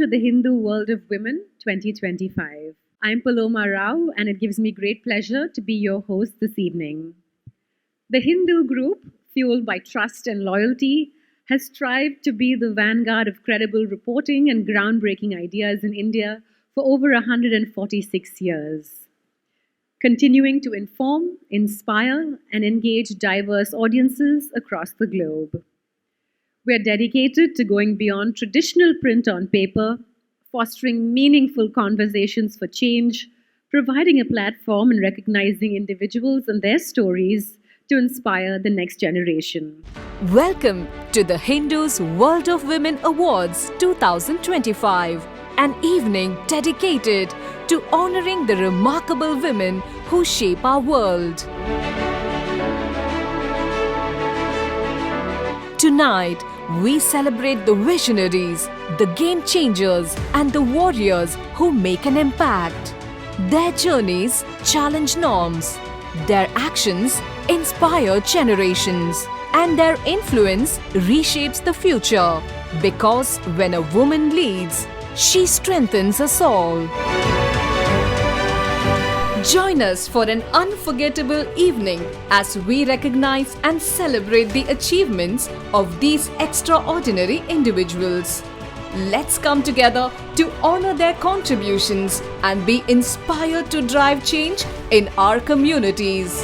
to the Hindu World of Women 2025. I'm Paloma Rao, and it gives me great pleasure to be your host this evening. The Hindu group, fueled by trust and loyalty, has strived to be the vanguard of credible reporting and groundbreaking ideas in India for over 146 years, continuing to inform, inspire, and engage diverse audiences across the globe. We are dedicated to going beyond traditional print on paper, fostering meaningful conversations for change, providing a platform and recognizing individuals and their stories to inspire the next generation. Welcome to the Hindus World of Women Awards 2025, an evening dedicated to honoring the remarkable women who shape our world. Tonight, we celebrate the visionaries, the game changers, and the warriors who make an impact. Their journeys challenge norms, their actions inspire generations, and their influence reshapes the future. Because when a woman leads, she strengthens us all. Join us for an unforgettable evening as we recognize and celebrate the achievements of these extraordinary individuals. Let's come together to honor their contributions and be inspired to drive change in our communities.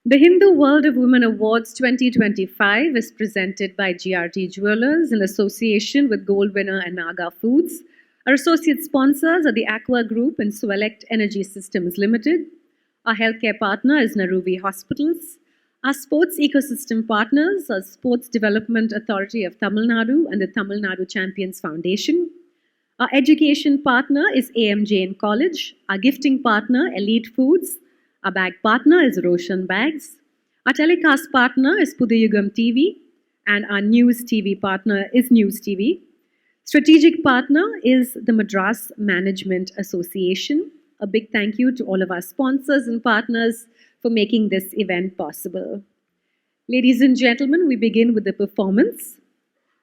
The Hindu World of Women Awards 2025 is presented by GRT Jewelers in association with Gold winner Anaga Foods. Our associate sponsors are the Aqua Group and Swelect Energy Systems Limited. Our healthcare partner is Naruvi Hospitals. Our sports ecosystem partners are Sports Development Authority of Tamil Nadu and the Tamil Nadu Champions Foundation. Our education partner is AM Jain College. Our gifting partner, Elite Foods. Our bag partner is Roshan Bags. Our telecast partner is Pudayugam TV. And our news TV partner is News TV. Strategic partner is the Madras Management Association. A big thank you to all of our sponsors and partners for making this event possible. Ladies and gentlemen, we begin with the performance.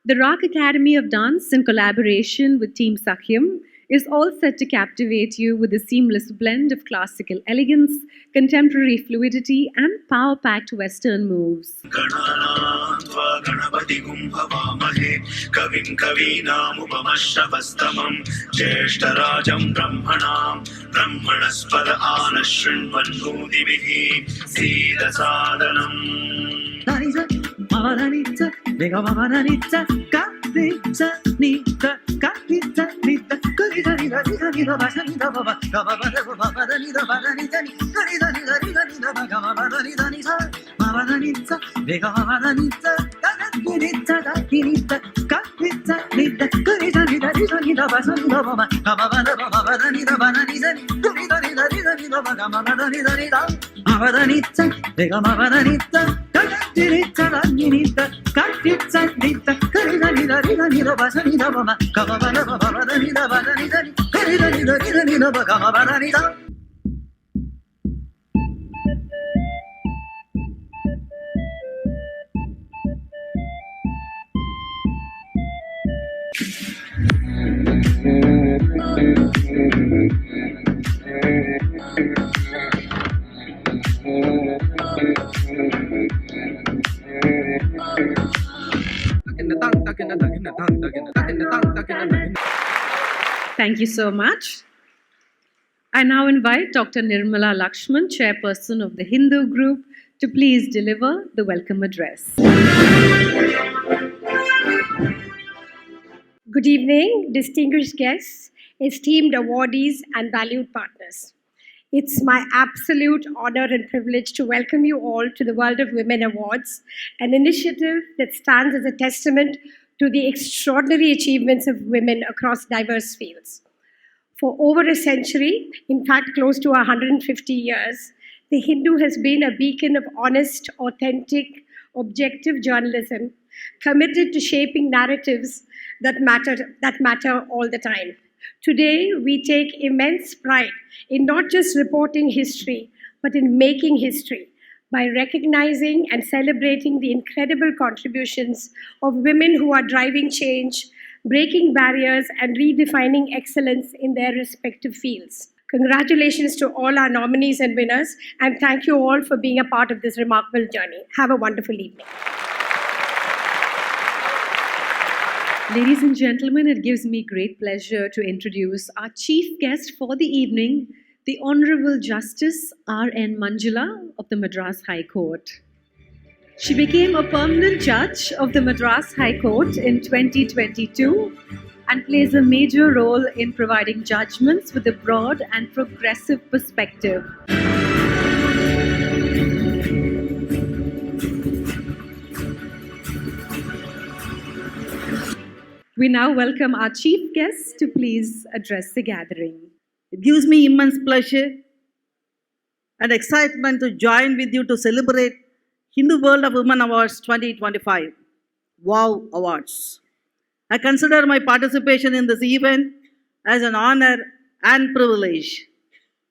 The Rock Academy of Dance, in collaboration with Team Sakhyam, is all set to captivate you with a seamless blend of classical elegance, contemporary fluidity, and power-packed Western moves. Thank you so much. I now invite Dr. Nirmala Lakshman, Chairperson of the Hindu Group, to please deliver the welcome address. Good evening, distinguished guests, esteemed awardees, and valued partners. It's my absolute honor and privilege to welcome you all to the World of Women Awards, an initiative that stands as a testament to the extraordinary achievements of women across diverse fields. For over a century, in fact close to 150 years, The Hindu has been a beacon of honest, authentic, objective journalism, committed to shaping narratives that matter all the time. Today, we take immense pride in not just reporting history, but in making history by recognizing and celebrating the incredible contributions of women who are driving change, breaking barriers, and redefining excellence in their respective fields. Congratulations to all our nominees and winners, and thank you all for being a part of this remarkable journey. Have a wonderful evening. Ladies and gentlemen, it gives me great pleasure to introduce our chief guest for the evening, the Honorable Justice R.N. Manjula of the Madras High Court. She became a permanent judge of the Madras High Court in 2022 and plays a major role in providing judgments with a broad and progressive perspective. We now welcome our chief guest to please address the gathering. It gives me immense pleasure and excitement to join with you to celebrate Hindu World of Women Awards 2025, WOW Awards. I consider my participation in this event as an honor and privilege.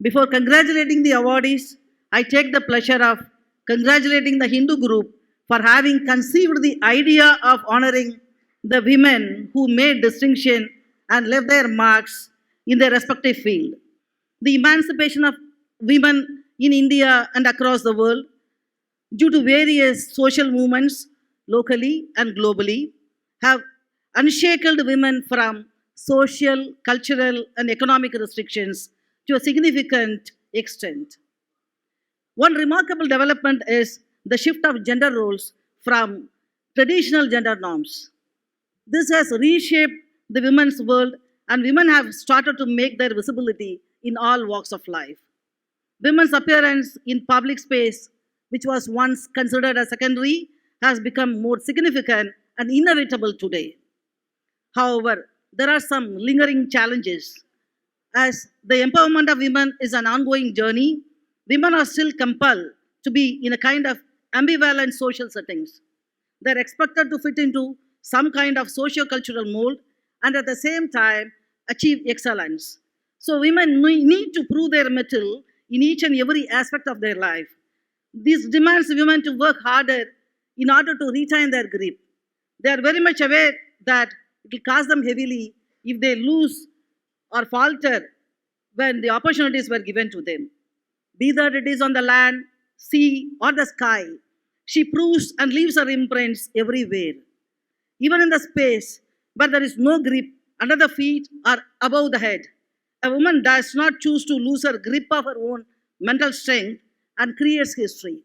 Before congratulating the awardees, I take the pleasure of congratulating the Hindu group for having conceived the idea of honoring the women who made distinction and left their marks in their respective field. The emancipation of women in India and across the world, due to various social movements locally and globally, have unshackled women from social, cultural, and economic restrictions to a significant extent. One remarkable development is the shift of gender roles from traditional gender norms. This has reshaped the women's world, and women have started to make their visibility in all walks of life. Women's appearance in public space, which was once considered as secondary, has become more significant and inevitable today. However, there are some lingering challenges. As the empowerment of women is an ongoing journey, women are still compelled to be in a kind of ambivalent social settings. They're expected to fit into some kind of socio-cultural mold and at the same time achieve excellence. So women need to prove their mettle in each and every aspect of their life. This demands women to work harder in order to retain their grip. They are very much aware that it will cost them heavily if they lose or falter when the opportunities were given to them. Be that it is on the land, sea, or the sky, she proves and leaves her imprints everywhere. Even in the space where there is no grip under the feet or above the head, a woman does not choose to lose her grip of her own mental strength and creates history.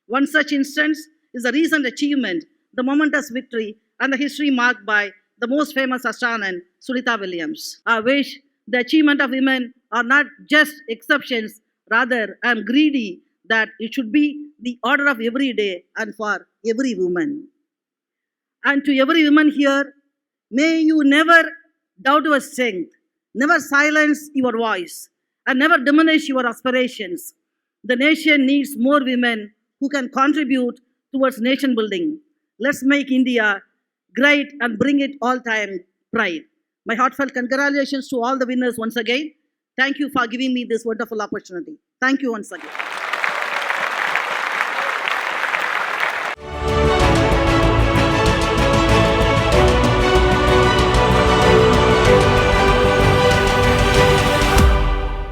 One such instance is a recent achievement, the momentous victory and the history marked by the most famous Ashtanan, Sunita Williams. I wish the achievement of women are not just exceptions, rather I am greedy that it should be the order of every day and for every woman. And to every woman here, may you never doubt your strength, never silence your voice, and never diminish your aspirations. The nation needs more women who can contribute towards nation building. Let's make India great and bring it all-time pride. My heartfelt congratulations to all the winners once again. Thank you for giving me this wonderful opportunity. Thank you once again.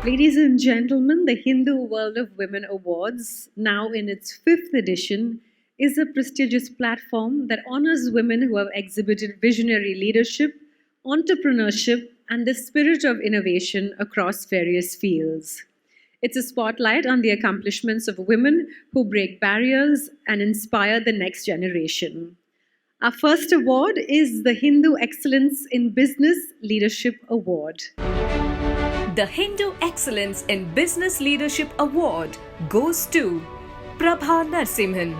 Ladies and gentlemen, the Hindu World of Women Awards, now in its fifth edition, is a prestigious platform that honors women who have exhibited visionary leadership, entrepreneurship, and the spirit of innovation across various fields. It's a spotlight on the accomplishments of women who break barriers and inspire the next generation. Our first award is the Hindu Excellence in Business Leadership Award. The Hindu Excellence in Business Leadership Award goes to Prabha Narasimhan.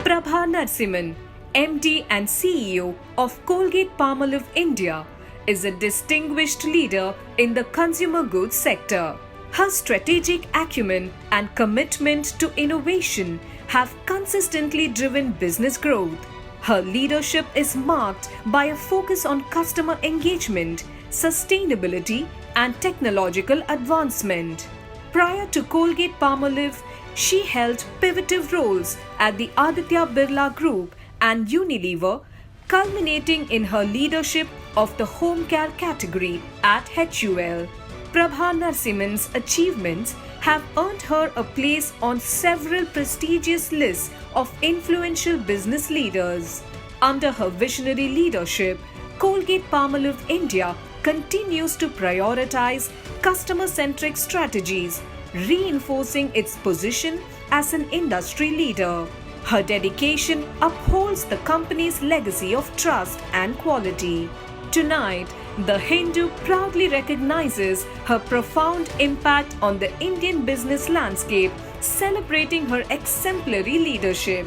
Prabha Narasimhan, MD and CEO of Colgate-Palmolive India, is a distinguished leader in the consumer goods sector. Her strategic acumen and commitment to innovation have consistently driven business growth. Her leadership is marked by a focus on customer engagement, sustainability, and technological advancement. Prior to Colgate Palmolive, she held pivotal roles at the Aditya Birla Group and Unilever, culminating in her leadership of the home care category at HUL. Prabha Narasimhan's achievements have earned her a place on several prestigious lists of influential business leaders. Under her visionary leadership, Colgate Palmolive India continues to prioritize customer-centric strategies, reinforcing its position as an industry leader. Her dedication upholds the company's legacy of trust and quality. Tonight, The Hindu proudly recognizes her profound impact on the Indian business landscape, celebrating her exemplary leadership.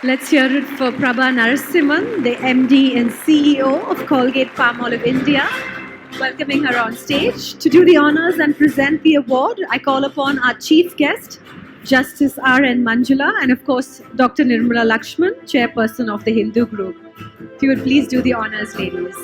Let's hear it for Prabha Narasimhan, the MD and CEO of Colgate Palmolive India. Welcoming her on stage. To do the honors and present the award, I call upon our chief guest, Justice R.N. Manjula, and of course, Dr. Nirmala Lakshman, chairperson of the Hindu Group. If you would please do the honors, ladies.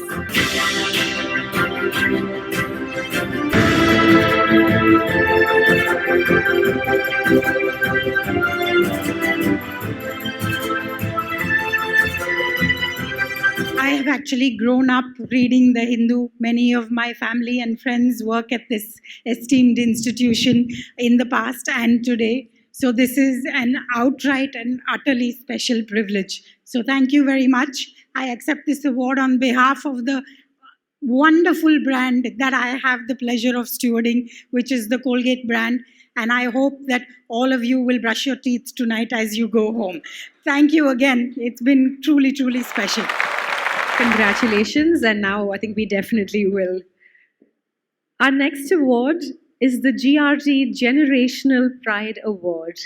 I have actually grown up reading the Hindu. Many of my family and friends work at this esteemed institution in the past and today. So this is an outright and utterly special privilege. So thank you very much. I accept this award on behalf of the wonderful brand that I have the pleasure of stewarding, which is the Colgate brand. And I hope that all of you will brush your teeth tonight as you go home. Thank you again. It's been truly, truly special. Congratulations, and now I think we definitely will. Our next award is the GRT Generational Pride Award.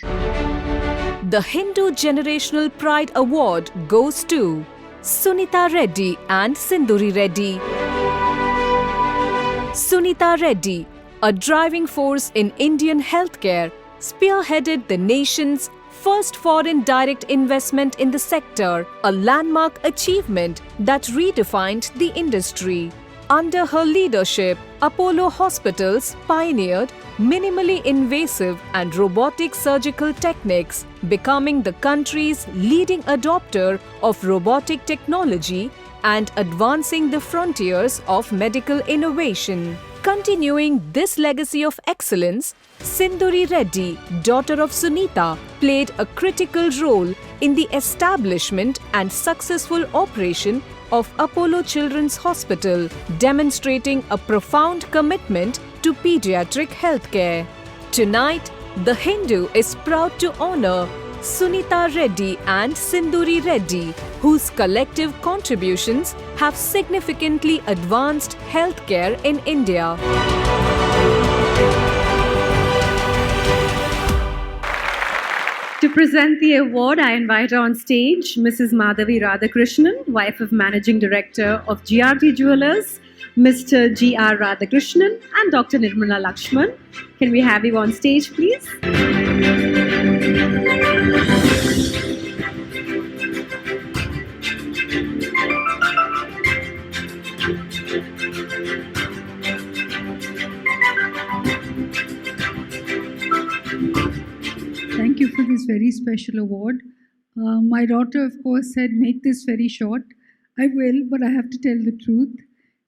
The Hindu Generational Pride Award goes to Sunita Reddy and Sinduri Reddy. Sunita Reddy, a driving force in Indian healthcare, spearheaded the nation's first foreign direct investment in the sector, a landmark achievement that redefined the industry. Under her leadership, Apollo Hospitals pioneered minimally invasive and robotic surgical techniques, becoming the country's leading adopter of robotic technology and advancing the frontiers of medical innovation. Continuing this legacy of excellence, Sinduri Reddy, daughter of Sunita, played a critical role in the establishment and successful operation of Apollo Children's Hospital, demonstrating a profound commitment to pediatric healthcare. Tonight, The Hindu is proud to honor Sunita Reddy and Sinduri Reddy, whose collective contributions have significantly advanced healthcare in India. To present the award, I invite on stage Mrs. Madhavi Radhakrishnan, wife of Managing Director of GRT Jewelers, Mr. G.R. Radhakrishnan, and Dr. Nirmala Lakshman. Can we have you on stage, please? Thank you for this very special award. My daughter, of course, said, make this very short. I will, but I have to tell the truth.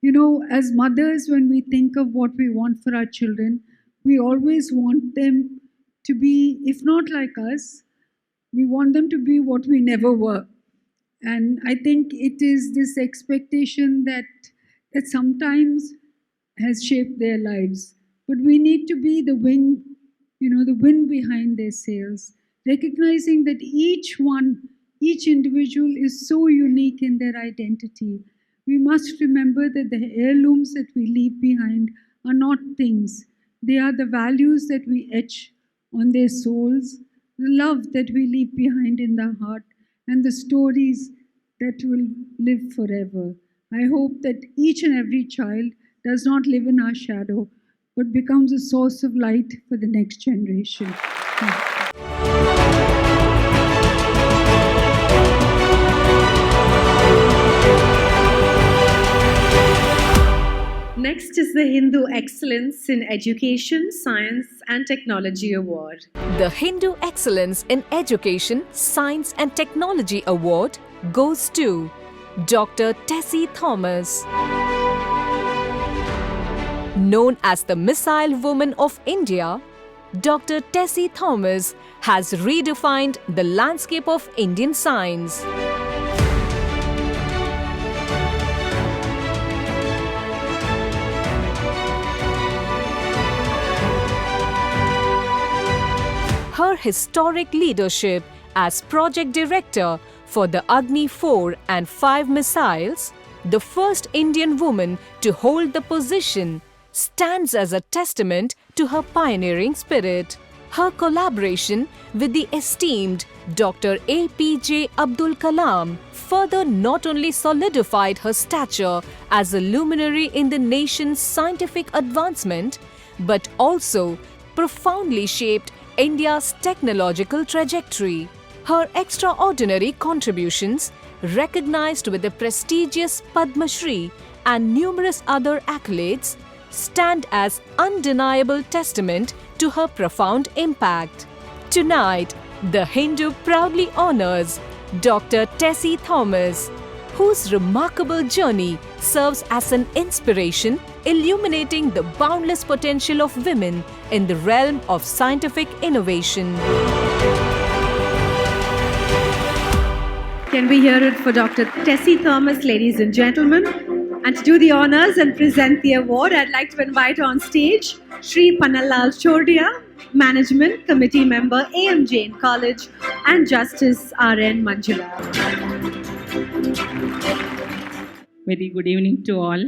You know, as mothers, when we think of what we want for our children, we always want them to be, if not like us, we want them to be what we never were. And I think it is this expectation that sometimes has shaped their lives. But we need to be the wind, the wind behind their sails, recognizing that each individual is so unique in their identity. We must remember that the heirlooms that we leave behind are not things. They are the values that we etch on their souls, the love that we leave behind in the heart, and the stories that will live forever. I hope that each and every child does not live in our shadow, but becomes a source of light for the next generation. next is the Hindu Excellence in Education, Science and Technology Award. The Hindu Excellence in Education, Science and Technology Award goes to Dr. Tessie Thomas. Known as the Missile Woman of India, Dr. Tessie Thomas has redefined the landscape of Indian science. Her historic leadership as project director for the Agni 4 and 5 missiles, the first Indian woman to hold the position, stands as a testament to her pioneering spirit. Her collaboration with the esteemed Dr. APJ Abdul Kalam further not only solidified her stature as a luminary in the nation's scientific advancement, but also profoundly shaped India's technological trajectory. Her extraordinary contributions, recognized with the prestigious Padma Shri and numerous other accolades, stand as undeniable testament to her profound impact. Tonight, The Hindu proudly honors Dr. Tessie Thomas, whose remarkable journey serves as an inspiration, illuminating the boundless potential of women in the realm of scientific innovation. Can we hear it for Dr. Tessie Thomas, ladies and gentlemen? And to do the honors and present the award, I'd like to invite on stage Shri Pannalal Chordia, Management Committee Member, AM Jain College, and Justice R.N. Manjula. Very good evening to all.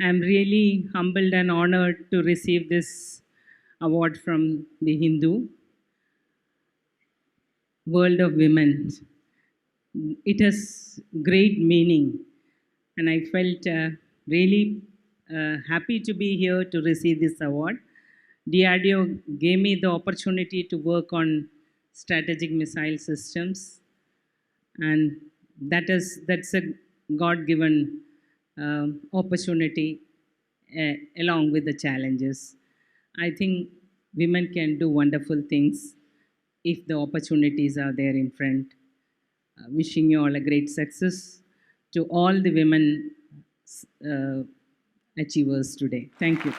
I'm really humbled and honored to receive this award from the Hindu. World of Women. It has great meaning, and I felt really happy to be here to receive this award. DRDO gave me the opportunity to work on strategic missile systems, and that's a God-given opportunity along with the challenges. I think women can do wonderful things if the opportunities are there in front. Wishing you all a great success to all the women achievers today. Thank you.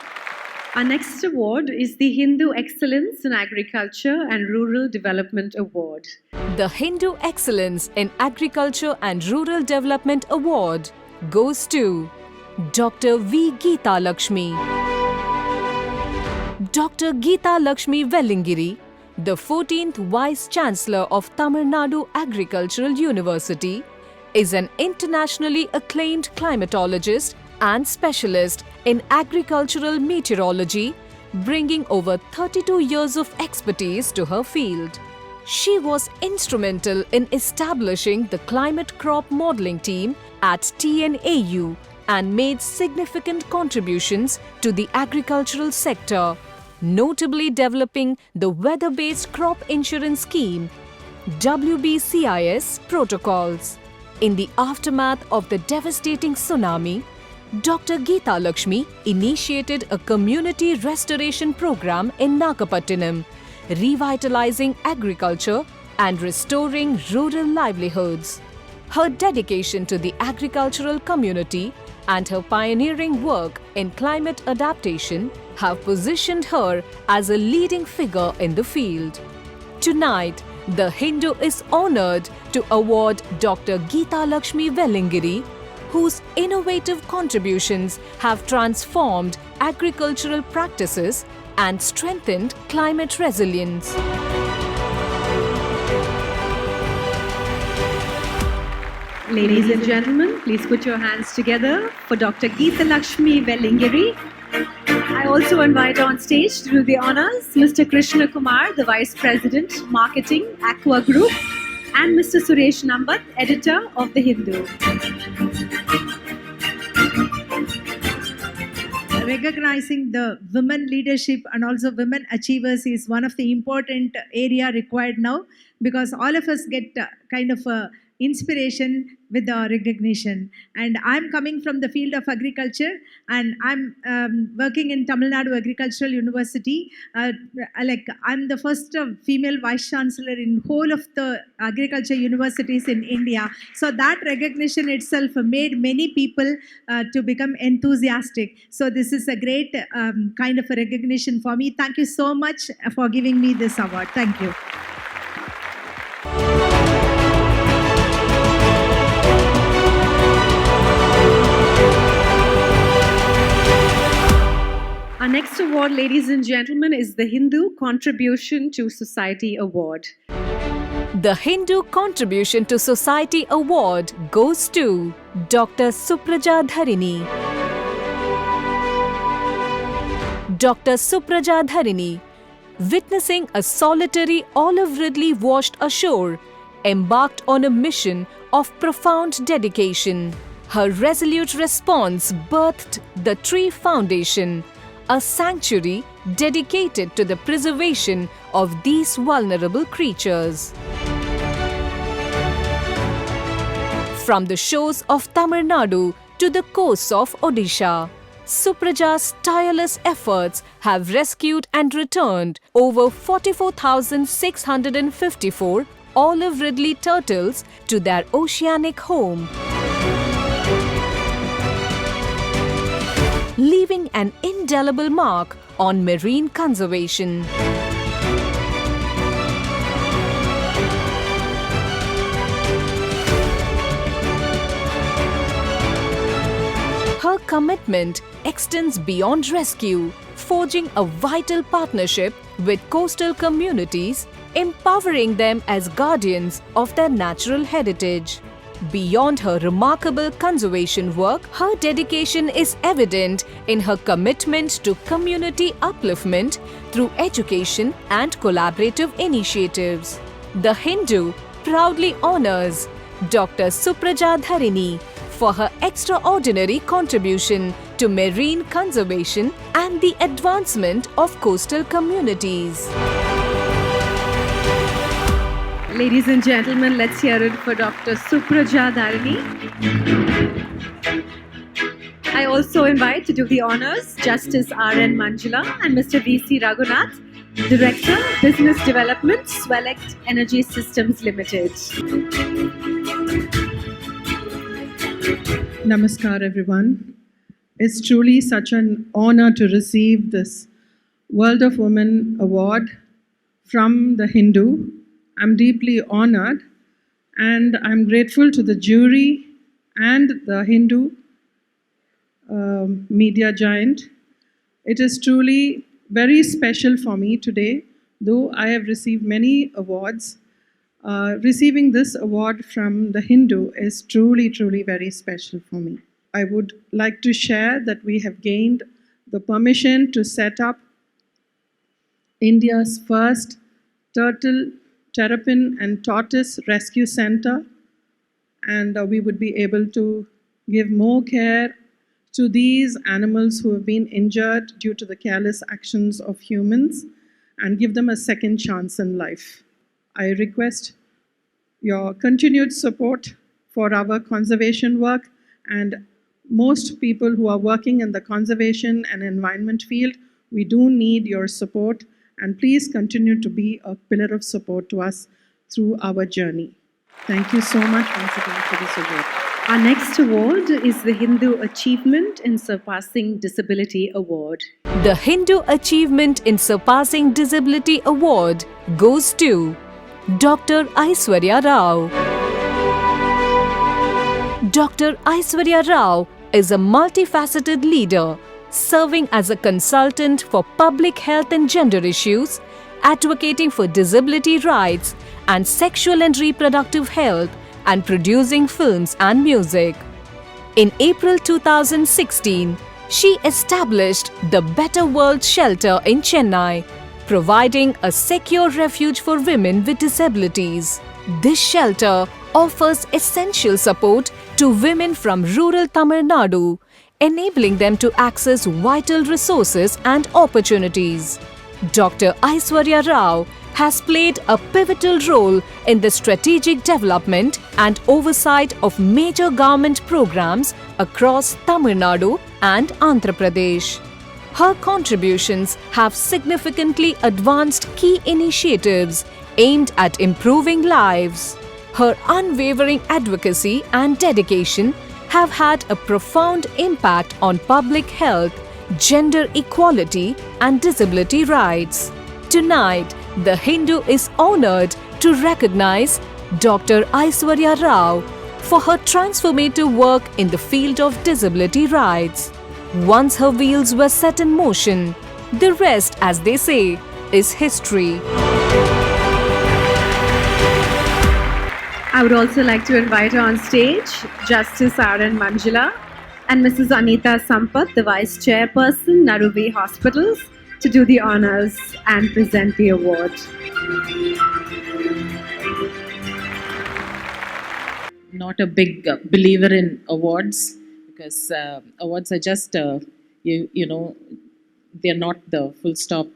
Our next award is the Hindu Excellence in Agriculture and Rural Development Award. The Hindu Excellence in Agriculture and Rural Development Award goes to Dr. V. Geeta Lakshmi. Dr. Geeta Lakshmi Vellingiri, the 14th Vice Chancellor of Tamil Nadu Agricultural University, is an internationally acclaimed climatologist and specialist in agricultural meteorology, bringing over 32 years of expertise to her field. She was instrumental in establishing the climate crop modeling team at TNAU and made significant contributions to the agricultural sector, notably developing the Weather-Based Crop Insurance Scheme (WBCIS) protocols. In the aftermath of the devastating tsunami, Dr. Geeta Lakshmi initiated a community restoration program in Nagapattinam, revitalizing agriculture and restoring rural livelihoods. Her dedication to the agricultural community and her pioneering work in climate adaptation have positioned her as a leading figure in the field. Tonight, The Hindu is honored to award Dr. Geeta Lakshmi Vellingiri, whose innovative contributions have transformed agricultural practices and strengthened climate resilience. Ladies and gentlemen, please put your hands together for Dr. Geeta Lakshmi Vellingiri. I also invite on stage to do the honors Mr. Krishna Kumar, the Vice President, Marketing, Aqua Group, and Mr. Suresh Nambat, Editor of The Hindu. Recognizing the women leadership and also women achievers is one of the important area required now, because all of us get kind of inspiration with the recognition. And I'm coming from the field of agriculture, and I'm working in Tamil Nadu Agricultural University. I'm the first female vice chancellor in whole of the agriculture universities in India. So that recognition itself made many people to become enthusiastic. So this is a great kind of a recognition for me. Thank you so much for giving me this award. Thank you. Our next award, ladies and gentlemen, is the Hindu Contribution to Society Award. The Hindu Contribution to Society Award goes to Dr. Supraja Dharini. Dr. Supraja Dharini, witnessing a solitary olive ridley washed ashore, embarked on a mission of profound dedication. Her resolute response birthed the Tree Foundation, a sanctuary dedicated to the preservation of these vulnerable creatures. From the shores of Tamil Nadu to the coasts of Odisha, Supraja's tireless efforts have rescued and returned over 44,654 olive ridley turtles to their oceanic home, leaving an indelible mark on marine conservation. Her commitment extends beyond rescue, forging a vital partnership with coastal communities, empowering them as guardians of their natural heritage. Beyond her remarkable conservation work, her dedication is evident in her commitment to community upliftment through education and collaborative initiatives. The Hindu proudly honors Dr. Supraja Dharini for her extraordinary contribution to marine conservation and the advancement of coastal communities. Ladies and gentlemen, let's hear it for Dr. Supraja Dharini. I also invite to do the honors Justice R.N. Manjula and Mr. V.C. Raghunath, Director, Business Development, Swelect Energy Systems Limited. Namaskar, everyone. It's truly such an honor to receive this World of Women Award from the Hindu. I'm deeply honored, and I'm grateful to the jury and the Hindu media giant. It is truly very special for me today, though I have received many awards. Receiving this award from the Hindu is truly, truly very special for me. I would like to share that we have gained the permission to set up India's first turtle, terrapin and tortoise rescue center, and we would be able to give more care to these animals who have been injured due to the careless actions of humans and give them a second chance in life. I request your continued support for our conservation work, and most people who are working in the conservation and environment field, we do need your support, and please continue to be a pillar of support to us through our journey. Thank you so much once again for this award. Our next award is the Hindu Achievement in Surpassing Disability Award. The Hindu Achievement in Surpassing Disability Award goes to Dr. Aishwarya Rao. Dr. Aishwarya Rao is a multifaceted leader, serving as a consultant for public health and gender issues, advocating for disability rights and sexual and reproductive health, and producing films and music. In April 2016, she established the Better World Shelter in Chennai, providing a secure refuge for women with disabilities. This shelter offers essential support to women from rural Tamil Nadu, enabling them to access vital resources and opportunities. Dr. Aishwarya Rao has played a pivotal role in the strategic development and oversight of major government programs across Tamil Nadu and Andhra Pradesh. Her contributions have significantly advanced key initiatives aimed at improving lives. Her unwavering advocacy and dedication have had a profound impact on public health, gender equality, and disability rights. Tonight, The Hindu is honored to recognize Dr. Aishwarya Rao for her transformative work in the field of disability rights. Once her wheels were set in motion, the rest, as they say, is history. I would also like to invite her on stage, Justice R.N. Manjula and Mrs. Anita Sampath, the Vice Chairperson, Naruvi Hospitals, to do the honors and present the award. Not a big believer in awards because awards are just, they're not the full stop.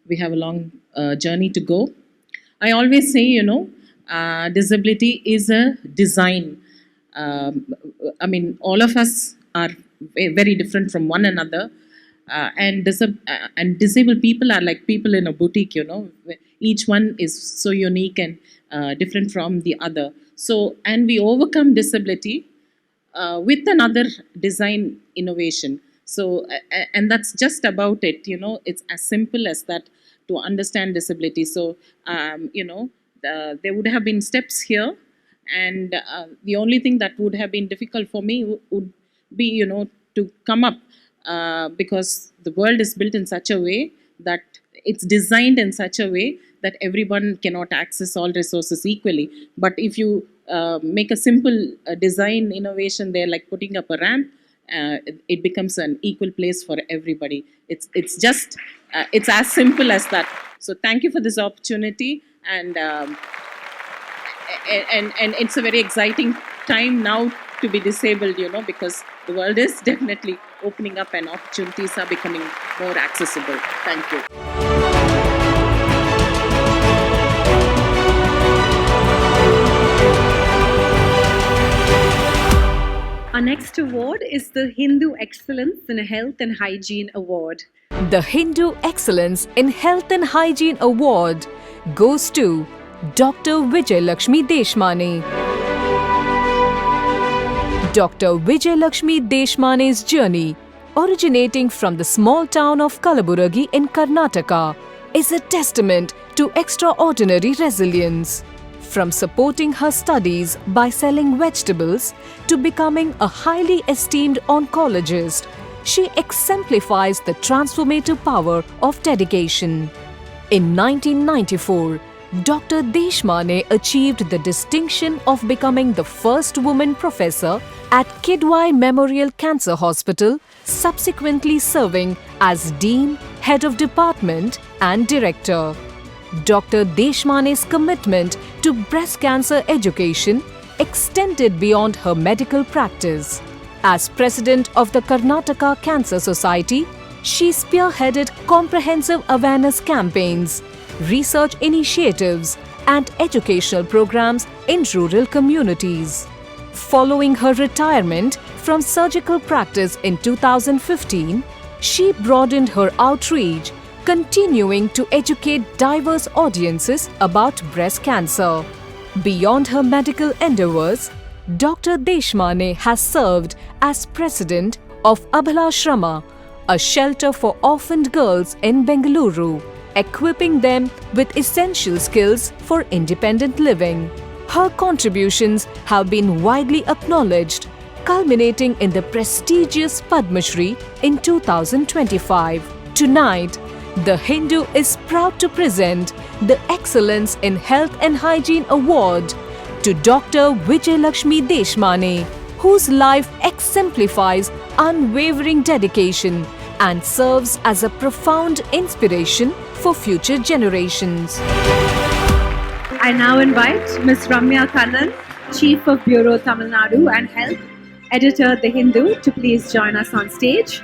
We have a long journey to go. I always say, disability is a design. All of us are very different from one another. And disabled people are like people in a boutique, Each one is so unique and different from the other. So, and we overcome disability with another design innovation. So, and that's just about it, It's as simple as that to understand disability. So, there would have been steps here. And the only thing that would have been difficult for me would be, to come up because the world is built in such a way that it's designed in such a way that everyone cannot access all resources equally. But if you make a simple design innovation there, like putting up a ramp, it becomes an equal place for everybody. It's just, it's as simple as that. So thank you for this opportunity. And it's a very exciting time now to be disabled, because the world is definitely opening up and opportunities are becoming more accessible. Thank you. Our next award is the Hindu Excellence in Health and Hygiene Award. The Hindu Excellence in Health and Hygiene Award goes to Dr. Vijay Lakshmi Deshmane. Dr. Vijay Lakshmi Deshmane's journey, originating from the small town of Kalaburagi in Karnataka, is a testament to extraordinary resilience. From supporting her studies by selling vegetables to becoming a highly esteemed oncologist, she exemplifies the transformative power of dedication. In 1994, Dr. Deshmane achieved the distinction of becoming the first woman professor at Kidwai Memorial Cancer Hospital, subsequently serving as Dean, Head of Department and Director. Dr. Deshmane's commitment to breast cancer education extended beyond her medical practice. As President of the Karnataka Cancer Society, she spearheaded comprehensive awareness campaigns, research initiatives, and educational programs in rural communities. Following her retirement from surgical practice in 2015, she broadened her outreach, continuing to educate diverse audiences about breast cancer. Beyond her medical endeavors, Dr. Deshmane has served as president of Abhalashrama, a shelter for orphaned girls in Bengaluru, equipping them with essential skills for independent living. Her contributions have been widely acknowledged, culminating in the prestigious Padma Shri in 2025. Tonight, The Hindu is proud to present the Excellence in Health and Hygiene Award to Dr. Vijay Lakshmi Deshmane, whose life exemplifies unwavering dedication and serves as a profound inspiration for future generations. I now invite Ms. Ramya Kannan, Chief of Bureau Tamil Nadu and Health, Editor The Hindu, to please join us on stage,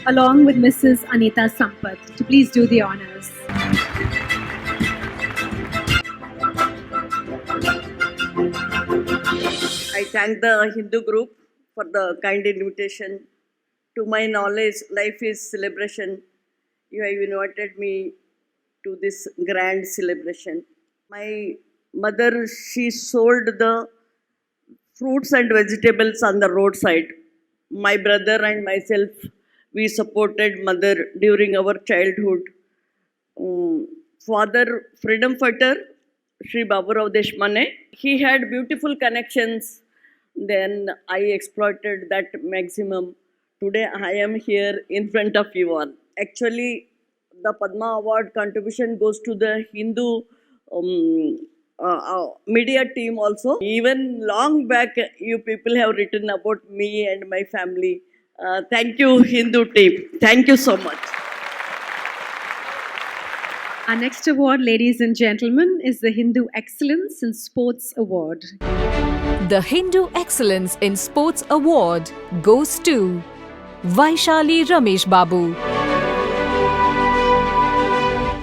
along with Mrs. Anita Sampath, to please do the honors. thank the Hindu group for the kind invitation. To my knowledge, life is celebration. You have invited me to this grand celebration. My mother, she sold the fruits and vegetables on the roadside. My brother and myself, we supported mother during our childhood. Father, freedom fighter, Sri Baburao Deshmane, he had beautiful connections. Then I exploited that maximum. Today I am here in front of you all. Actually, the Padma Award contribution goes to the Hindu media team also. Even long back, you people have written about me and my family. Thank you, Hindu team. Thank you so much. Our next award, ladies and gentlemen, is the Hindu Excellence in Sports Award. The Hindu Excellence in Sports Award goes to Vaishali Ramesh Babu.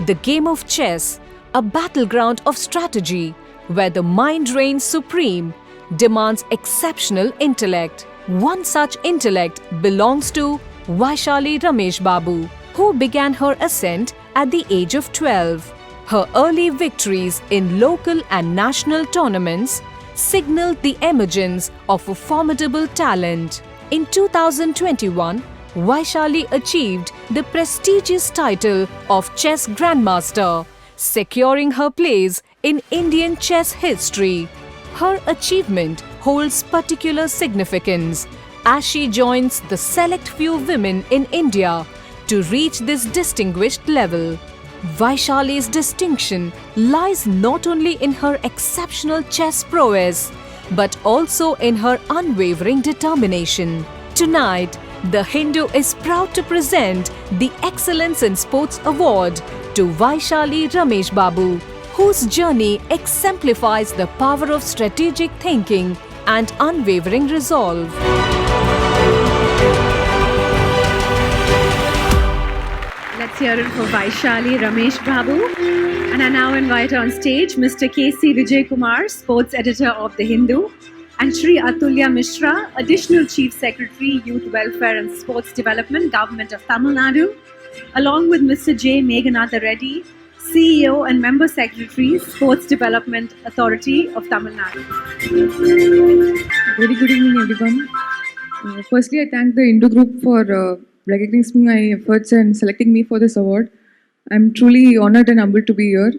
The game of chess, a battleground of strategy where the mind reigns supreme, demands exceptional intellect. One such intellect belongs to Vaishali Ramesh Babu, who began her ascent at the age of 12. Her early victories in local and national tournaments signaled the emergence of a formidable talent. In 2021, Vaishali achieved the prestigious title of Chess Grandmaster, securing her place in Indian chess history. Her achievement holds particular significance as she joins the select few women in India to reach this distinguished level. Vaishali's distinction lies not only in her exceptional chess prowess, but also in her unwavering determination. Tonight, The Hindu is proud to present the Excellence in Sports Award to Vaishali Ramesh Babu, whose journey exemplifies the power of strategic thinking and unwavering resolve. Let's hear it for Vaishali Ramesh Babu. And I now invite on stage Mr. K.C. Vijay Kumar, Sports Editor of The Hindu, and Shri Atulya Mishra, Additional Chief Secretary, Youth Welfare and Sports Development, Government of Tamil Nadu, along with Mr. J. Meghanatha Reddy, CEO and Member Secretary, Sports Development Authority of Tamil Nadu. Very good evening, everyone. Firstly, I thank the Hindu Group for recognizing my efforts and selecting me for this award. I'm truly honored and humbled to be here.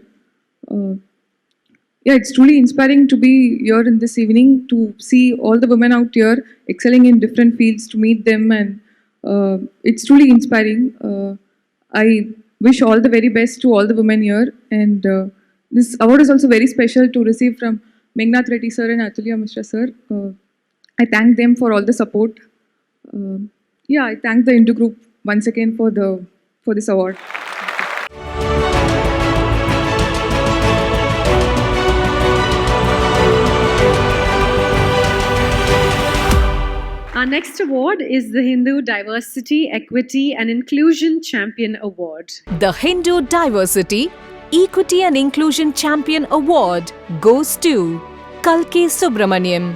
It's truly inspiring to be here in this evening, to see all the women out here excelling in different fields, to meet them, and it's truly inspiring. I wish all the very best to all the women here, and this award is also very special to receive from Meghnad Reddy sir and Atulya Mishra sir. I thank them for all the support. I thank the Hindu Group once again for this award. Our next award is the Hindu Diversity, Equity and Inclusion Champion Award. The Hindu Diversity, Equity and Inclusion Champion Award goes to Kalki Subramaniam.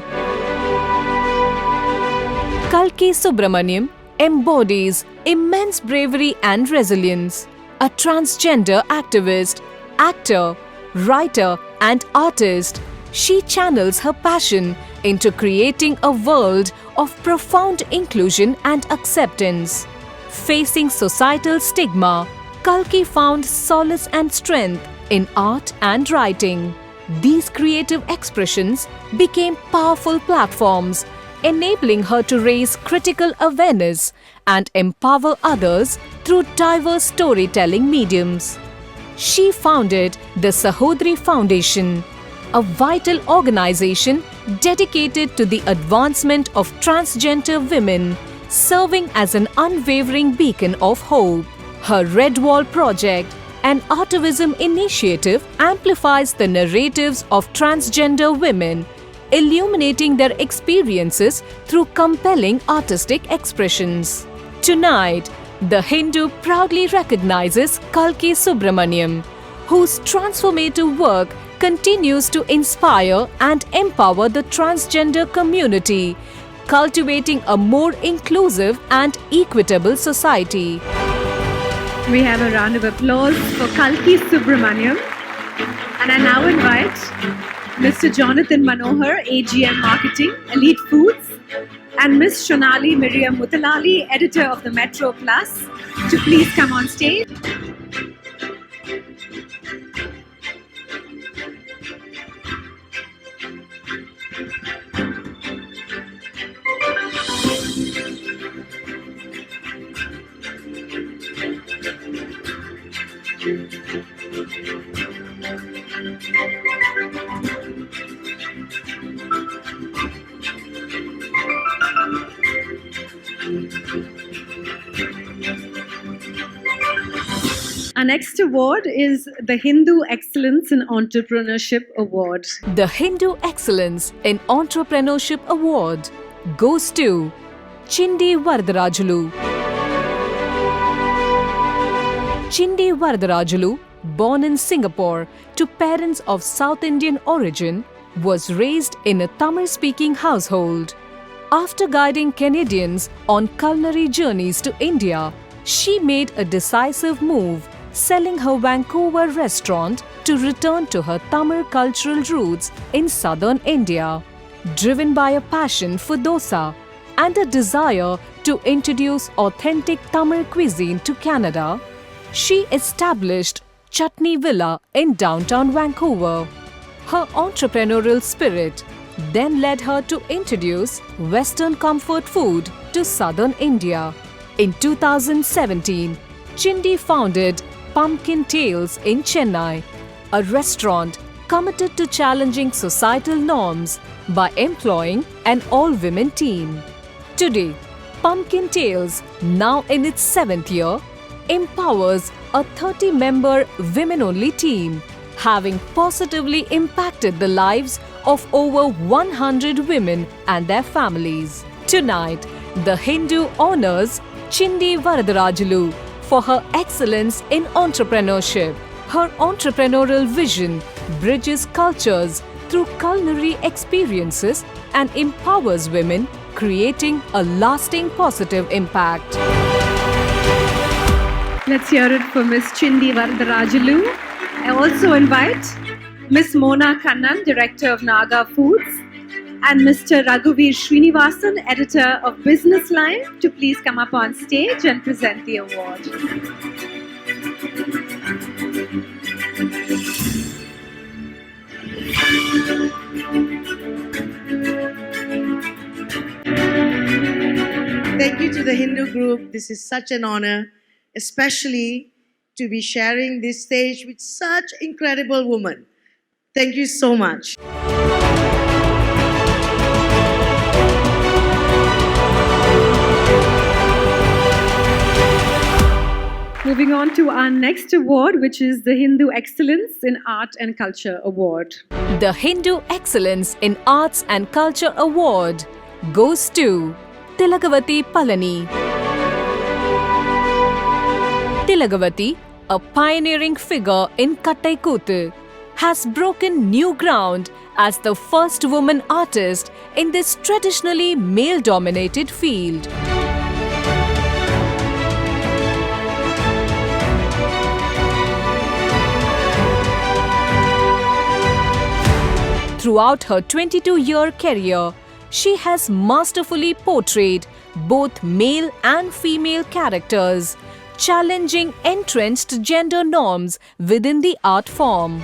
Kalki Subramaniam embodies immense bravery and resilience. A transgender activist, actor, writer and artist, she channels her passion into creating a world of profound inclusion and acceptance. Facing societal stigma, Kalki found solace and strength in art and writing. These creative expressions became powerful platforms, enabling her to raise critical awareness and empower others through diverse storytelling mediums. She founded the Sahodri Foundation, a vital organization dedicated to the advancement of transgender women, serving as an unwavering beacon of hope. Her Red Wall project, an activism initiative, amplifies the narratives of transgender women, illuminating their experiences through compelling artistic expressions. Tonight, The Hindu proudly recognizes Kalki Subramaniam, whose transformative work continues to inspire and empower the transgender community, cultivating a more inclusive and equitable society. We have a round of applause for Kalki Subramaniam. And I now invite Mr. Jonathan Manohar, AGM Marketing, Elite Foods, and Ms. Shonali Miriam Mutalali, editor of the Metro Plus, to please come on stage. Our next award is the Hindu Excellence in Entrepreneurship Award. The Hindu Excellence in Entrepreneurship Award goes to Chindi Varadarajulu. Chindi Varadarajulu, born in Singapore to parents of South Indian origin, was raised in a Tamil-speaking household. After guiding Canadians on culinary journeys to India, she made a decisive move, selling her Vancouver restaurant to return to her Tamil cultural roots in southern India. Driven by a passion for dosa and a desire to introduce authentic Tamil cuisine to Canada, she established Chutney Villa in downtown Vancouver. Her entrepreneurial spirit then led her to introduce Western comfort food to southern India. In 2017, Chindi founded Pumpkin Tales in Chennai, a restaurant committed to challenging societal norms by employing an all-women team. Today, Pumpkin Tales, now in its 7th year, empowers a 30-member women-only team, having positively impacted the lives of over 100 women and their families. Tonight, the Hindu honors Chindi Varadarajulu for her excellence in entrepreneurship. Her entrepreneurial vision bridges cultures through culinary experiences and empowers women, creating a lasting positive impact. Let's hear it for Ms. Chindi Varadarajulu. I also invite Ms. Mona Kannan, Director of Naga Foods, and Mr. Raghuveer Srinivasan, Editor of Business Line, to please come up on stage and present the award. Thank you to the Hindu group. This is such an honor, especially to be sharing this stage with such incredible women. Thank you so much. Moving on to our next award, which is the Hindu Excellence in Art and Culture Award. The Hindu Excellence in Arts and Culture Award goes to Tilagavati Palani. Tilagavati, a pioneering figure in Kattaikuttu, has broken new ground as the first woman artist in this traditionally male-dominated field. Throughout her 22-year career, she has masterfully portrayed both male and female characters, challenging entrenched gender norms within the art form.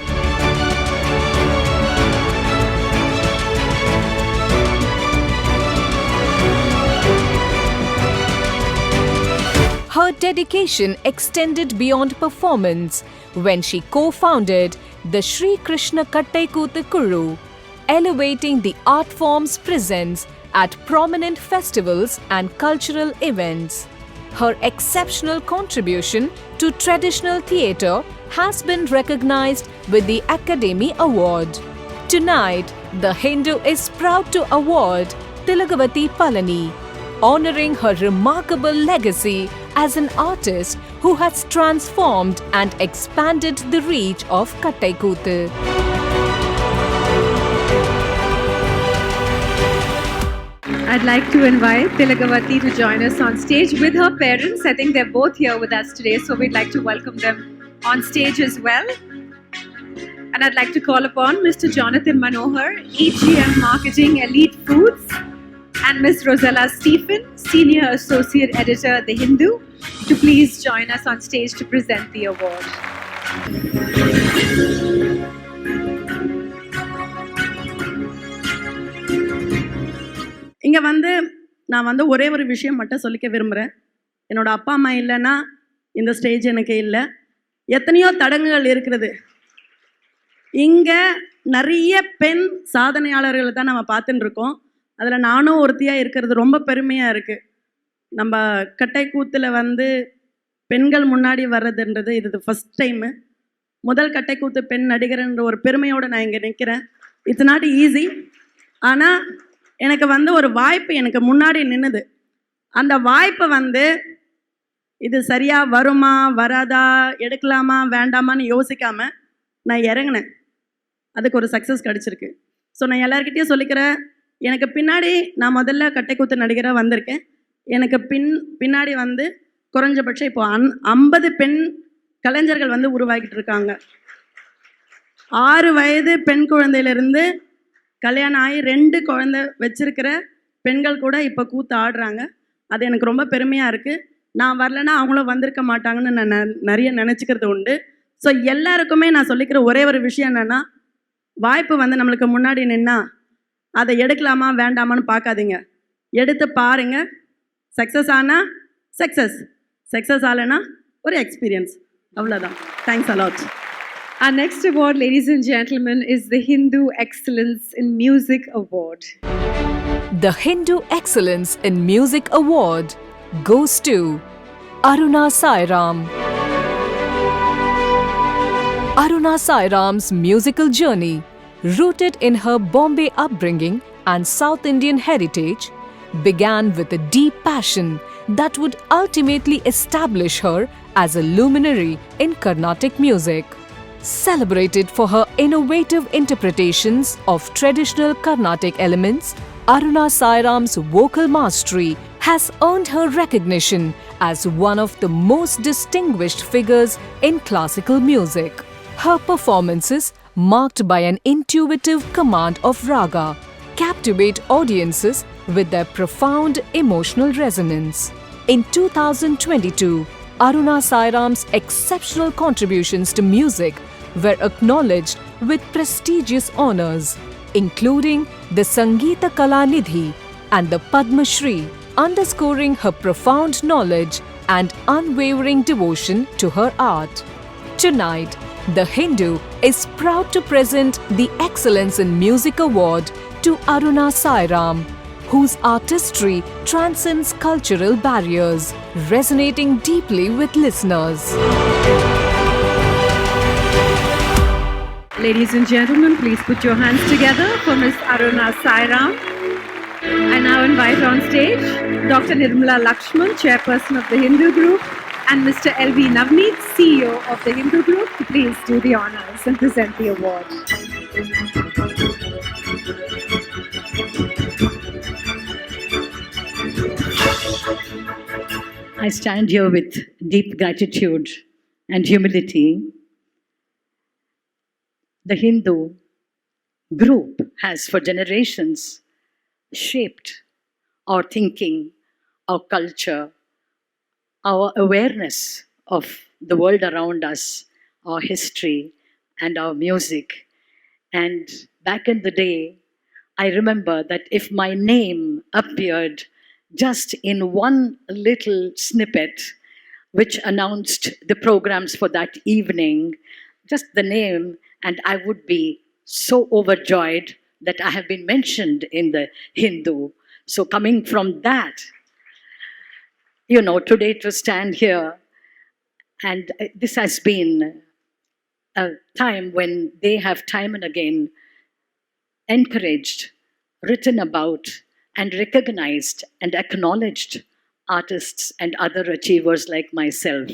Her dedication extended beyond performance when she co-founded the Sri Krishna Kattaikuttu Kulu, elevating the art form's presence at prominent festivals and cultural events. Her exceptional contribution to traditional theatre has been recognized with the Academy Award. Tonight, the Hindu is proud to award Tilagavati Palani, honoring her remarkable legacy as an artist who has transformed and expanded the reach of Kattaikuttu. I'd like to invite Tilakavati to join us on stage with her parents. I think they're both here with us today, so we'd like to welcome them on stage as well. And I'd like to call upon Mr. Jonathan Manohar, EGM Marketing Elite Foods, and Ms. Rosella Stephen, Senior Associate Editor, The Hindu, to please join us on stage to present the award. இங்கே நான் ஒரே ஒரு விஷயம் மட்டும் சொல்லிக்க விரும்புகிறேன். என்னோட அப்பா அம்மா இல்லைன்னா இந்த ஸ்டேஜ் எனக்கு இல்லை. எத்தனையோ தடங்குகள் இருக்கிறது. இங்கே நிறைய பெண் சாதனையாளர்களை தான் நம்ம பார்த்துட்டு இருக்கோம். அதில் நானும் ஒருத்தியாக இருக்கிறது ரொம்ப பெருமையாக இருக்குது. நம்ம கட்டை கூத்தில் பெண்கள் முன்னாடி வர்றதுன்றது இது ஃபஸ்ட் டைமு. முதல் கட்டை கூத்து பெண் நடிகர்ன்ற ஒரு பெருமையோடு நான் இங்கே நிற்கிறேன். It's not easy. ஆனால் எனக்கு ஒரு வாய்ப்பு எனக்கு முன்னாடி நின்றுது. அந்த வாய்ப்பை இது சரியாக வருமா வராதா, எடுக்கலாமா வேண்டாமான்னு யோசிக்காமல் நான் இறங்கினேன். அதுக்கு ஒரு சக்ஸஸ் கிடச்சிருக்கு. ஸோ நான் எல்லாருக்கிட்டேயும் சொல்லிக்கிறேன், எனக்கு பின்னாடி நான் முதல்ல கட்டைக்கூத்து நடிகராக வந்திருக்கேன். எனக்கு பின்னாடி குறைஞ்சபட்சம் இப்போ 50 பெண் கலைஞர்கள் உருவாக்கிட்டு இருக்காங்க. 6 வயது பெண் குழந்தையிலிருந்து கல்யாணம் ஆகி 2 குழந்தை வச்சிருக்கிற பெண்கள் கூட இப்போ கூத்து ஆடுறாங்க. அது எனக்கு ரொம்ப பெருமையாக இருக்குது. நான் வரலைன்னா அவங்களும் வந்திருக்க மாட்டாங்கன்னு நான் நிறைய நினச்சிக்கிறது உண்டு. ஸோ எல்லாருக்குமே நான் சொல்லிக்கிற ஒரே ஒரு விஷயம் என்னென்னா, வாய்ப்பு நம்மளுக்கு முன்னாடி நின்னா அதை எடுக்கலாமா வேண்டாமான்னு பார்க்காதீங்க. எடுத்து பாருங்கள். சக்ஸஸ் ஆனால் சக்ஸஸ் ஆகலைன்னா ஒரு எக்ஸ்பீரியன்ஸ். அவ்வளோதான். Thanks a lot. Our next award, ladies and gentlemen, is the Hindu Excellence in Music Award. The Hindu Excellence in Music Award goes to Aruna Sairam. Aruna Sairam's musical journey, rooted in her Bombay upbringing and South Indian heritage, began with a deep passion that would ultimately establish her as a luminary in Carnatic music. Celebrated for her innovative interpretations of traditional Carnatic elements, Aruna Sairam's vocal mastery has earned her recognition as one of the most distinguished figures in classical music. Her performances, marked by an intuitive command of raga, captivate audiences with their profound emotional resonance. In 2022, Aruna Sairam's exceptional contributions to music were acknowledged with prestigious honors, including the Sangeeta Kalanidhi and the Padma Shri, underscoring her profound knowledge and unwavering devotion to her art. Tonight, The Hindu is proud to present the Excellence in Music Award to Aruna Sairam, whose artistry transcends cultural barriers, resonating deeply with listeners. Ladies and gentlemen, please put your hands together for Ms. Aruna Sairam. I now invite on stage Dr. Nirmala Lakshman, Chairperson of the Hindu Group, and Mr. L.V. Navneet, CEO of the Hindu Group, to please do the honors and present the award. I stand here with deep gratitude and humility. The Hindu group has for generations shaped our thinking, our culture, our awareness of the world around us, our history and our music. And back in the day, I remember that if my name appeared just in one little snippet which announced the programs for that evening, just the name, and I would be so overjoyed that I have been mentioned in the Hindu. So coming from that, today to stand here, and this has been a time when they have time and again encouraged, written about, and recognized and acknowledged artists and other achievers like myself.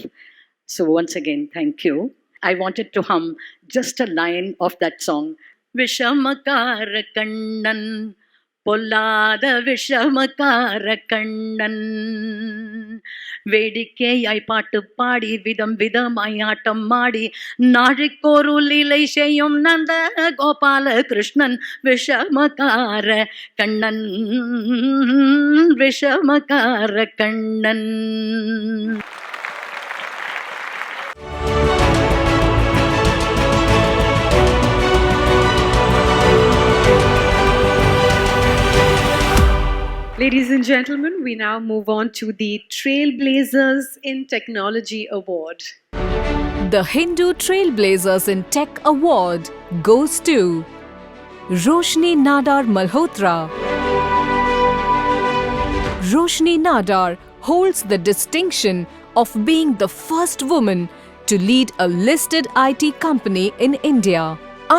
So once again, thank you. I wanted to hum just a line of that song. Vishamakara Kannan பொல்லாத விஷமக்கார கண்ணன் வேடிக்கையாய் பாட்டு பாடி விதம் விதமாய் ஆட்டம் மாடி நாழிக்கொரு லீலை செய்யும் நந்த Gopala Krishnan Vishamakkara Kannan Vishamakkara Kannan. Ladies and gentlemen, we now move on to the Trailblazers in Technology Award. The Hindu Trailblazers in Tech Award goes to Roshni Nadar Malhotra. Roshni Nadar holds the distinction of being the first woman to lead a listed IT company in India.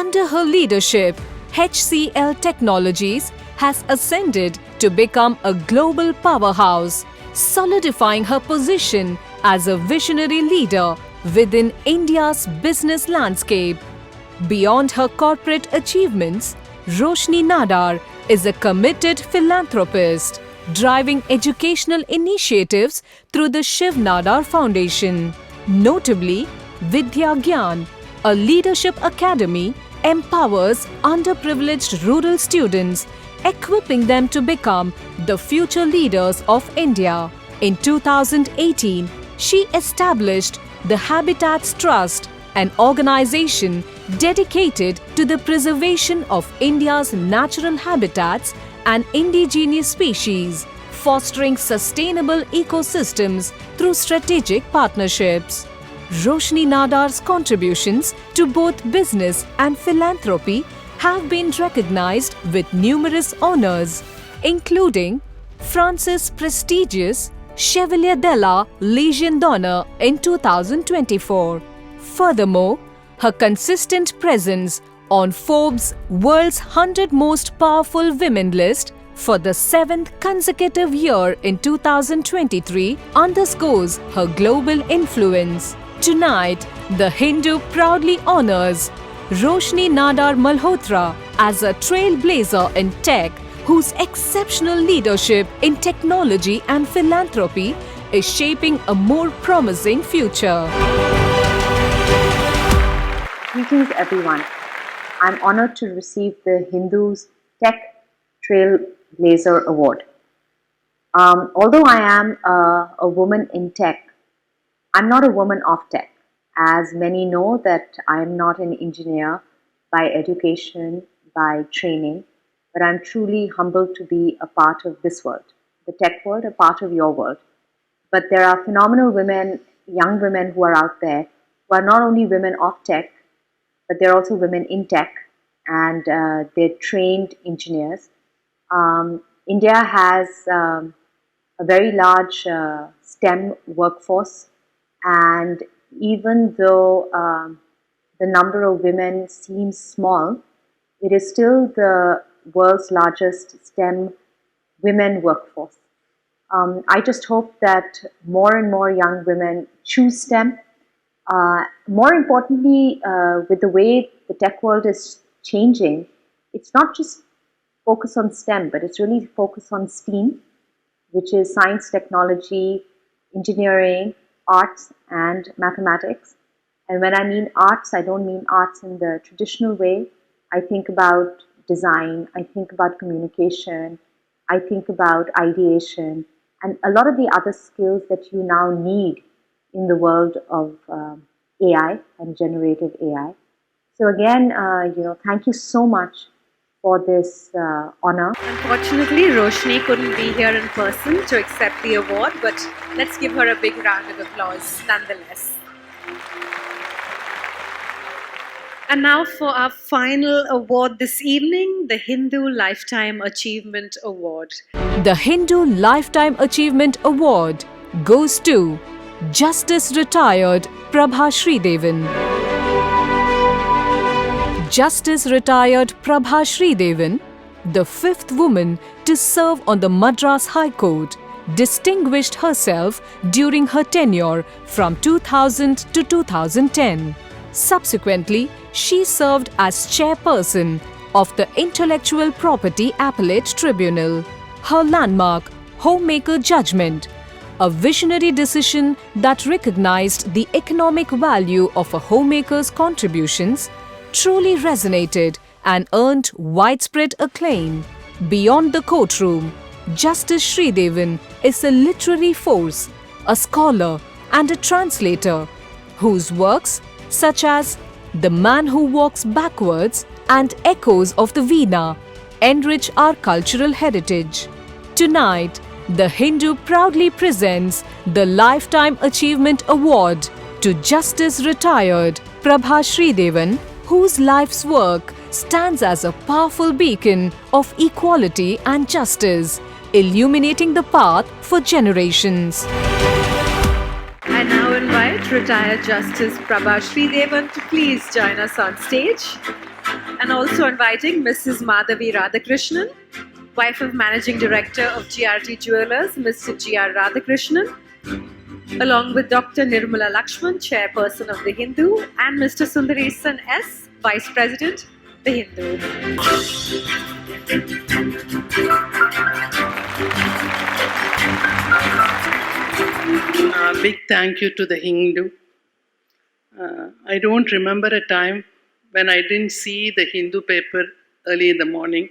Under her leadership, HCL Technologies has ascended to become a global powerhouse, solidifying her position as a visionary leader within India's business landscape. Beyond her corporate achievements, Roshni Nadar is a committed philanthropist, driving educational initiatives through the Shiv Nadar Foundation. Notably, Vidya Gyan, a leadership academy, empowers underprivileged rural students, equipping them to become the future leaders of India. In 2018, she established the Habitats Trust, an organization dedicated to the preservation of India's natural habitats and indigenous species, fostering sustainable ecosystems through strategic partnerships. Roshni Nadar's contributions to both business and philanthropy have been recognized with numerous honors, including France's prestigious Chevalier de la Légion d'Honneur in 2024. Furthermore, her consistent presence on Forbes' World's 100 Most Powerful Women list for the 7th consecutive year in 2023 underscores her global influence. Tonight, The Hindu proudly honors Roshni Nadar Malhotra as a trailblazer in tech whose exceptional leadership in technology and philanthropy is shaping a more promising future. Greetings everyone. I'm honored to receive the Hindu's Tech Trailblazer Award. Although I am a woman in tech, I'm not a woman of tech. As many know that I am not an engineer by education, by training, but I'm truly humbled to be a part of this world, the tech world, a part of your world. But there are phenomenal women, young women who are out there who are not only women of tech, but they're also women in tech, and they're trained engineers. India has a very large STEM workforce, and even though the number of women seems small, it is still the world's largest STEM women workforce. I just hope that more and more young women choose STEM. More importantly, with the way the tech world is changing, it's not just focus on STEM, but it's really focus on STEAM, which is science, technology, engineering, arts and mathematics. And when I mean arts, I don't mean arts in the traditional way. I think about design, I think about communication, I think about ideation, and a lot of the other skills that you now need in the world of AI and generative AI. So again, thank you so much for this honor. Unfortunately, Roshni couldn't be here in person to accept the award, but let's give her a big round of applause nonetheless. And now for our final award this evening, the Hindu Lifetime Achievement Award. The Hindu Lifetime Achievement Award goes to Justice Retired Prabha Sridevan. Justice Retired Prabha Sridevan, the fifth woman to serve on the Madras High Court, distinguished herself during her tenure from 2000 to 2010. Subsequently, she served as chairperson of the Intellectual Property Appellate Tribunal. Her landmark, Homemaker Judgment, a visionary decision that recognized the economic value of a homemaker's contributions, truly resonated and earned widespread acclaim. Beyond the courtroom, Justice Sridevan is a literary force, a scholar and a translator, whose works such as The Man Who Walks Backwards and Echoes of the Veena enrich our cultural heritage. Tonight, The Hindu proudly presents the Lifetime Achievement Award to Justice Retired Prabha Sridevan, whose life's work stands as a powerful beacon of equality and justice, illuminating the path for generations. I now invite retired Justice Prabha Sridevan to please join us on stage. And also inviting Mrs. Madhavi Radhakrishnan, wife of Managing Director of GRT Jewelers, Mr. G.R. Radhakrishnan, along with Dr. Nirmala Lakshman, Chairperson of The Hindu, and Mr. Sundaresan S., Vice President, The Hindu. Big thank you to The Hindu. I don't remember a time when I didn't see The Hindu paper early in the morning.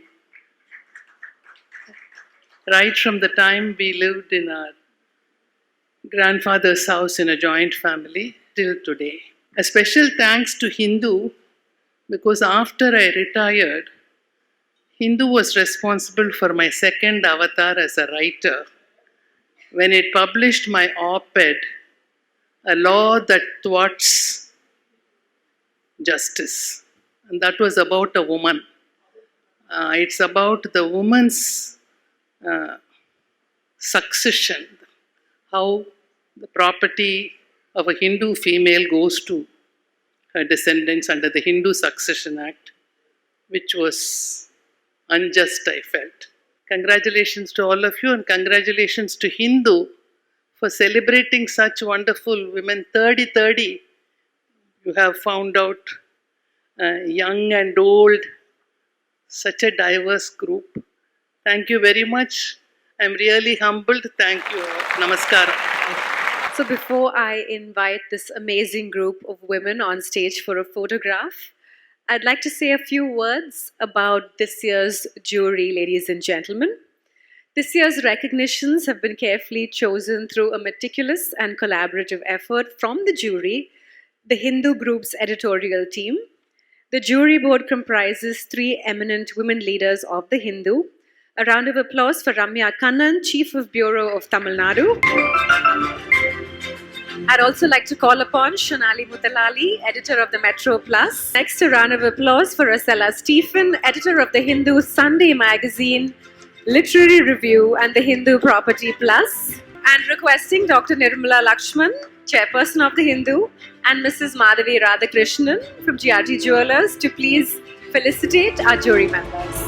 Right from the time we lived in our grandfather's house in a joint family till today. A special thanks to Hindu because after I retired, Hindu was responsible for my second avatar as a writer when it published my op-ed, A Law That Thwarts Justice. And that was about a woman. It's about the woman's succession, how the property of a Hindu female goes to her descendants under the Hindu Succession Act, which was unjust, I felt. Congratulations to all of you, and congratulations to Hindu for celebrating such wonderful women. 30-30, you have found out young and old, such a diverse group. Thank you very much. I'm really humbled. Thank you. Namaskar. So before I invite this amazing group of women on stage for a photograph, I'd like to say a few words about this year's jury, ladies and gentlemen. This year's recognitions have been carefully chosen through a meticulous and collaborative effort from the jury, the Hindu Group's editorial team. The jury board comprises 3 eminent women leaders of the Hindu. A round of applause for Ramya Kannan, Chief of Bureau of Tamil Nadu. I'd also like to call upon Shonali Mutalali, editor of the Metro Plus. Next, a round of applause for Rosella Stephen, editor of the Hindu Sunday Magazine, Literary Review, and the Hindu Property Plus. And requesting Dr. Nirmala Lakshman, Chairperson of the Hindu, and Mrs. Madhavi Radhakrishnan from GRT Jewelers to please felicitate our jury members.